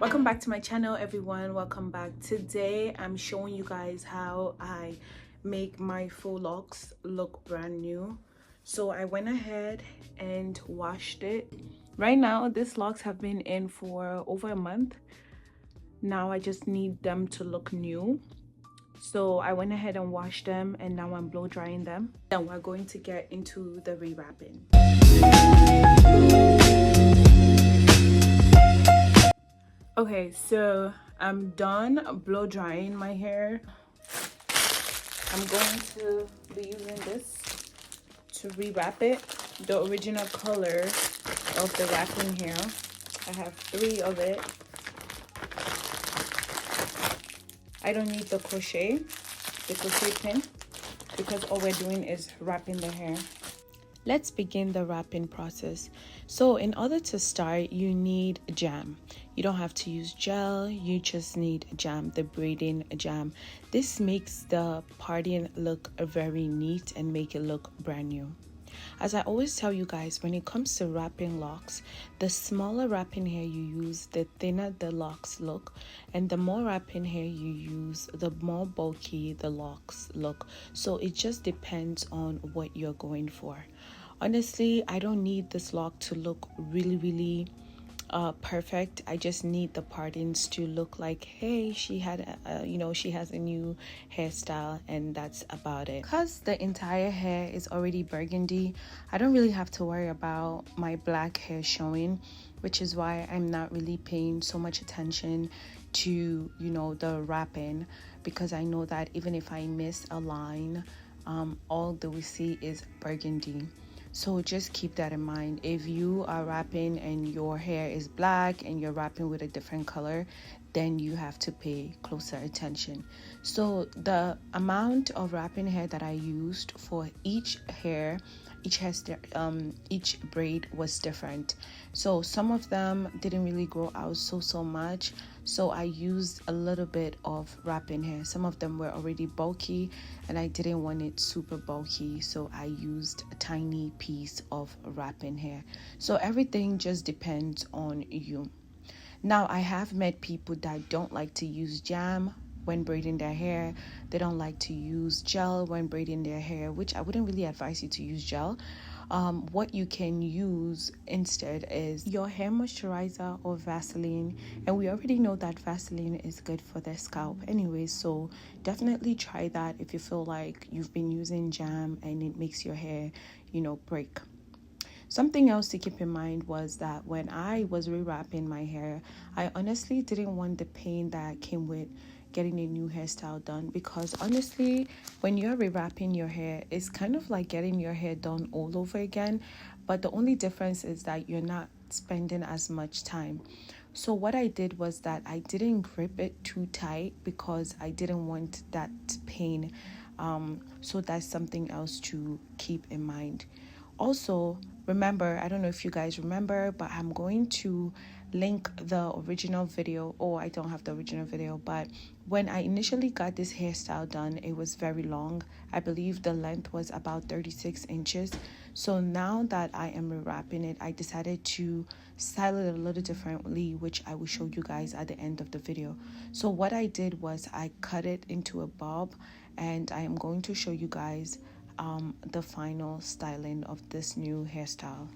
Welcome back to my channel, everyone. Welcome back. Today I'm showing you guys how I make my faux locks look brand new. So I went ahead and washed it. Right now these locks have been in for over a month. Now I just need them to look new. So I went ahead and washed them, and now I'm blow drying them. Then we're going to get into the rewrapping. Okay, so I'm done blow drying my hair. I'm going to be using this to rewrap it, the original color of the wrapping hair. I have 3 of it. I don't need the crochet pin, because all we're doing is wrapping the hair. Let's begin the wrapping process. So in order to start, you need jam. You don't have to use gel, you just need jam, the braiding jam. This makes the parting look very neat and make it look brand new. As I always tell you guys, when it comes to wrapping locks, the smaller wrapping hair you use, the thinner the locks look, and the more wrapping hair you use, the more bulky the locks look. So it just depends on what you're going for. Honestly, I don't need this lock to look really perfect. I just need the partings to look like, hey, she had she has a new hairstyle, and that's about it. Because the entire hair is already burgundy, I don't really have to worry about my black hair showing, which is why I'm not really paying so much attention to the wrapping, because I know that even if I miss a line, all that we see is burgundy. So just keep that in mind. If you are wrapping and your hair is black and you're wrapping with a different color, then you have to pay closer attention. So the amount of wrapping hair that I used for each braid was different. So some of them didn't really grow out so much, so I used a little bit of wrapping hair. Some of them were already bulky and I didn't want it super bulky, so I used a tiny piece of wrapping hair. So everything just depends on you. Now, I have met people that don't like to use jam when braiding their hair. They don't like to use gel when braiding their hair, which I wouldn't really advise you to use gel. What you can use instead is your hair moisturizer or Vaseline, and we already know that Vaseline is good for the scalp anyway, so definitely try that if you feel like you've been using jam and it makes your hair break. Something else to keep in mind was that when I was rewrapping my hair, I honestly didn't want the pain that came with getting a new hairstyle done, because honestly, when you're rewrapping your hair, it's kind of like getting your hair done all over again, but the only difference is that you're not spending as much time. So what I did was that I didn't grip it too tight because I didn't want that pain. So that's something else to keep in mind. Also, remember, I don't know if you guys remember, but I'm going to link the original video. Oh, I don't have the original video, but when I initially got this hairstyle done, it was very long. I believe the length was about 36 inches. So now that I am rewrapping it, I decided to style it a little differently, which I will show you guys at the end of the video. So what I did was I cut it into a bob, and I am going to show you guys the final styling of this new hairstyle.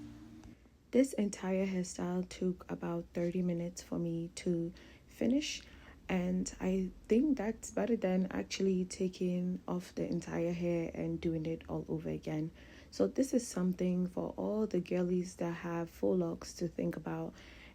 This entire hairstyle took about 30 minutes for me to finish, and I think that's better than actually taking off the entire hair and doing it all over again. So this is something for all the girlies that have faux locks to think about.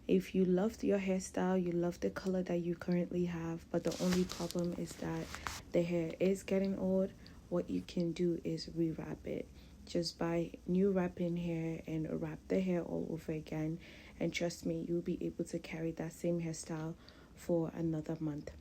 If you loved your hairstyle, you love the color that you currently have, but the only problem is that the hair is getting old, what you can do is rewrap it. Just buy new wrapping hair and wrap the hair all over again, and trust me, you'll be able to carry that same hairstyle for another month.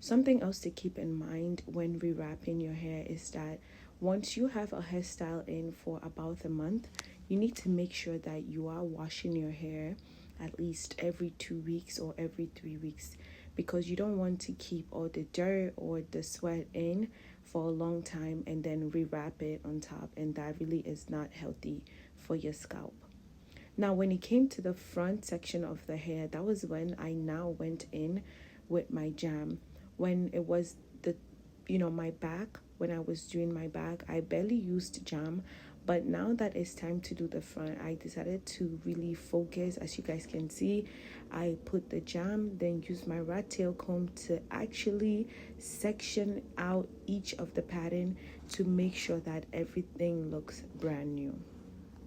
Something else to keep in mind when rewrapping your hair is that once you have a hairstyle in for about a month, you need to make sure that you are washing your hair at least every 2 weeks or every 3 weeks, because you don't want to keep all the dirt or the sweat in for a long time and then rewrap it on top, and that really is not healthy for your scalp. Now when it came to the front section of the hair, that was when I now went in with my jam. When it was the, my back, when I was doing my back, I barely used jam. But now that it's time to do the front, I decided to really focus. As you guys can see, I put the jam, then use my rat tail comb to actually section out each of the pattern to make sure that everything looks brand new.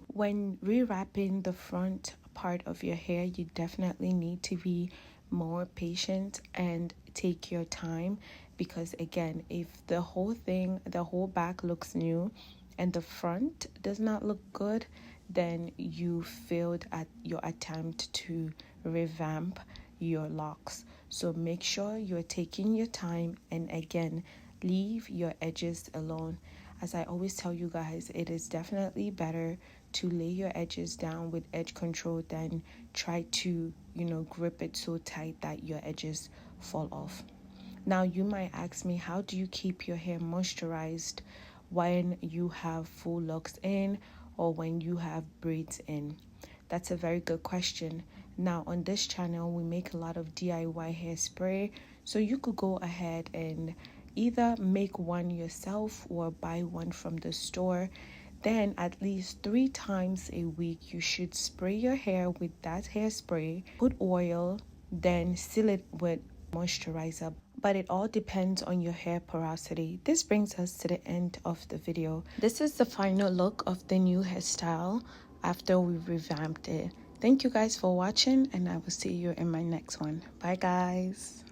When rewrapping the front part of your hair, you definitely need to be more patient and take your time, because again, if the whole back looks new and the front does not look good, then you failed at your attempt to revamp your locks. So make sure you're taking your time, and again, leave your edges alone. As I always tell you guys, it is definitely better to lay your edges down with edge control than try to, grip it so tight that your edges fall off. Now, you might ask me, how do you keep your hair moisturized when you have full locks in or when you have braids in? That's a very good question. Now, on this channel, we make a lot of DIY hairspray, so you could go ahead and either make one yourself or buy one from the store. Then at least 3 times a week, you should spray your hair with that hairspray, put oil, then seal it with moisturizer. But it all depends on your hair porosity. This brings us to the end of the video. This is the final look of the new hairstyle after we revamped it. Thank you guys for watching, and I will see you in my next one. Bye guys.